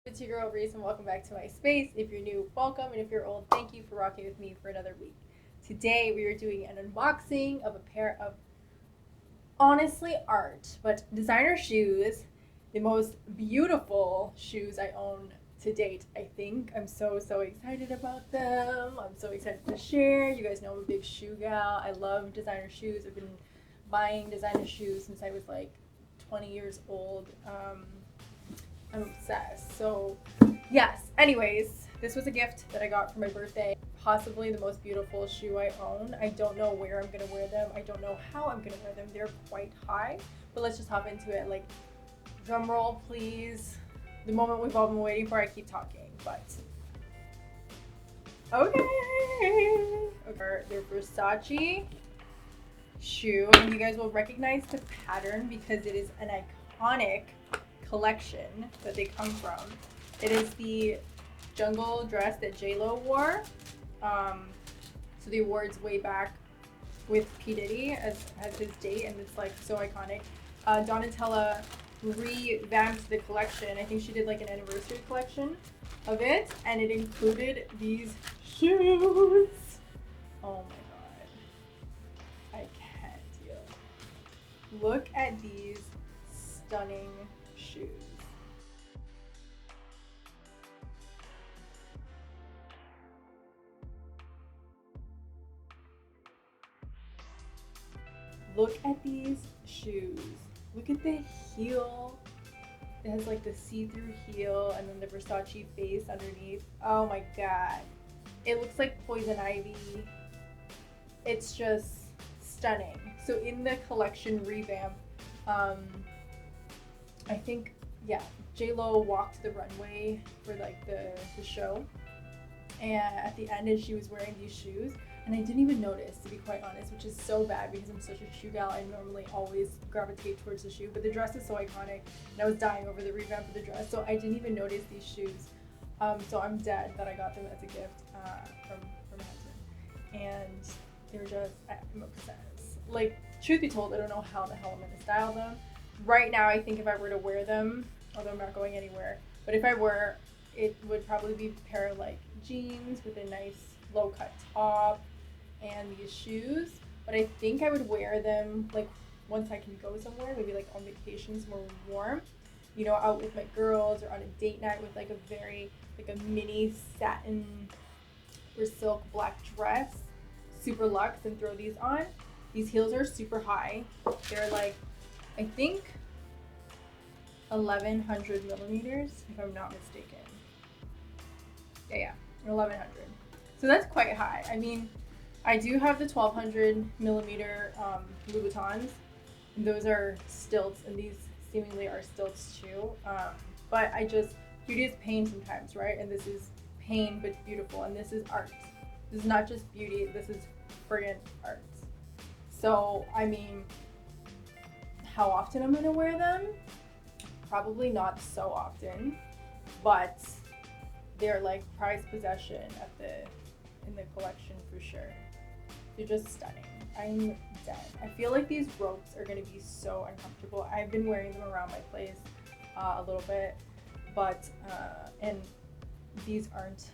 It's your girl Reese and welcome back to my space. If you're new, welcome, and if you're old, thank you for rocking with me for another week. Today we are doing an unboxing of a pair of honestly art, but designer shoes, the most beautiful shoes I own to date, I think. I'm so excited about them. I'm so excited to share. You guys know I'm a big shoe gal. I love designer shoes. I've been buying designer shoes since I was like 20 years old. I'm obsessed. So, yes. Anyways, this was a gift that I got for my birthday. Possibly the most beautiful shoe I own. I don't know where I'm gonna wear them. I don't know how I'm gonna wear them. They're quite high. But let's just hop into it. Like, drum roll, please. The moment we've all been waiting for. I keep talking, but okay. They're Versace shoe, and you guys will recognize the pattern because it is an iconic collection that they come from. It is the jungle dress that J-Lo wore. So the awards way back with P. Diddy as his date, and it's like so iconic. Donatella revamped the collection. I think she did like an anniversary collection of it, and it included these shoes. Oh my god. I can't deal. Look at these stunning shoes. Look at these shoes. Look at the heel. It has like the see-through heel and then the Versace base underneath. Oh my god. It looks like poison ivy. It's just stunning. So in the collection revamp, I think, yeah, J-Lo walked the runway for like the show, and at the end she was wearing these shoes, and I didn't even notice, to be quite honest, which is so bad because I'm such a shoe gal. I normally always gravitate towards the shoe, but the dress is so iconic, and I was dying over the revamp of the dress, so I didn't even notice these shoes. So I'm dead that I got them as a gift from my husband, and they're just, I'm obsessed. Like, truth be told, I don't know how the hell I'm gonna style them. Right now, I think if I were to wear them, although I'm not going anywhere, but if I were, it would probably be a pair of like jeans with a nice low cut top and these shoes. But I think I would wear them like once I can go somewhere, maybe like on vacation somewhere warm, you know, out with my girls or on a date night with like a very like a mini satin or silk black dress, super luxe, and throw these on. These heels are super high. They're like, I think 1100 millimeters, if I'm not mistaken. Yeah, 1100. So that's quite high. I mean, I do have the 1200 millimeter Louboutins, and those are stilts, and these seemingly are stilts too. But beauty is pain sometimes, right? And this is pain but beautiful, and this is art. This is not just beauty, this is friggin' art. So, I mean, how often I'm gonna wear them? Probably not so often, but they're like prized possession in the collection for sure. They're just stunning. I'm dead. I feel like these ropes are gonna be so uncomfortable. I've been wearing them around my place a little bit, but and these aren't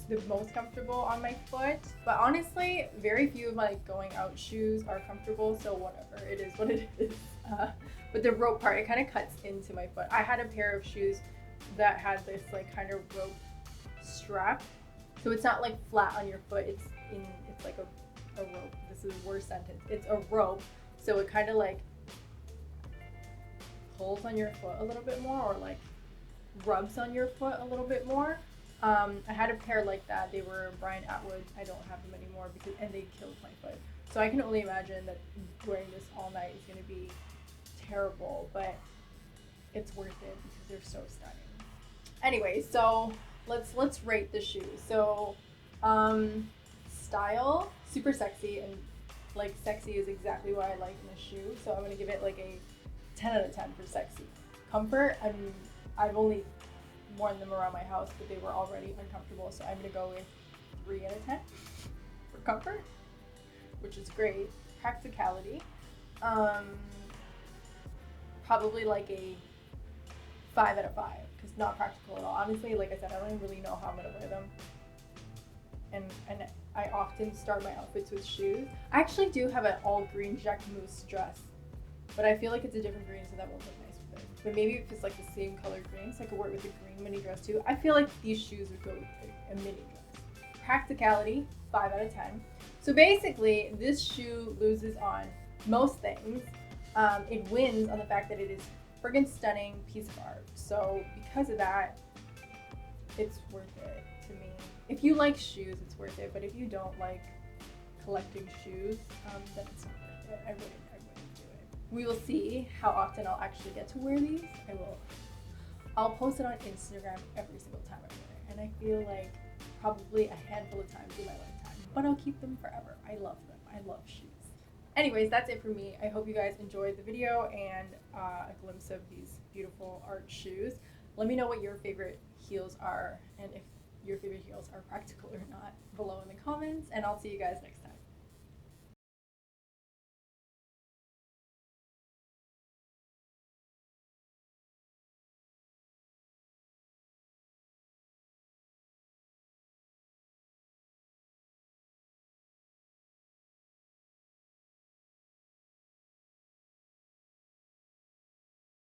the most comfortable on my foot. But honestly, very few of my going out shoes are comfortable, so whatever. It is what it is. But the rope part, it kind of cuts into my foot. I had a pair of shoes that had this like kind of rope strap, so it's not like flat on your foot. It's like a rope. This is a worse sentence. It's a rope, so it kind of like pulls on your foot a little bit more, or like rubs on your foot a little bit more. I had a pair like that. They were Brian Atwood. I don't have them anymore and they killed my foot. So I can only imagine that wearing this all night is going to be terrible, but it's worth it because they're so stunning. Anyway, so let's rate the shoes. So, style, super sexy, and like sexy is exactly what I like in a shoe. So I'm gonna give it like a 10 out of 10 for sexy. Comfort, I've only worn them around my house, but they were already uncomfortable, so I'm gonna go with 3 out of 10 for comfort, which is great. Practicality, probably like a 5 out of 5 because not practical at all. Honestly, like I said, I don't even really know how I'm gonna wear them. And I often start my outfits with shoes. I actually do have an all green Jacquemus dress, but I feel like it's a different green, so that won't look nice with it. But maybe if it's like the same color green, so I could wear it with a green mini dress too. I feel like these shoes would go with a mini dress. Practicality, 5 out of 10. So basically, this shoe loses on most things. It wins on the fact that it is friggin' stunning piece of art. So because of that, it's worth it to me. If you like shoes, it's worth it. But if you don't like collecting shoes, then it's not worth it. I wouldn't do it. We will see how often I'll actually get to wear these. I'll post it on Instagram every single time I wear it. And I feel like probably a handful of times in my lifetime. But I'll keep them forever. I love them. I love shoes. Anyways, that's it for me. I hope you guys enjoyed the video and a glimpse of these beautiful art shoes. Let me know what your favorite heels are and if your favorite heels are practical or not below in the comments, and I'll see you guys next time.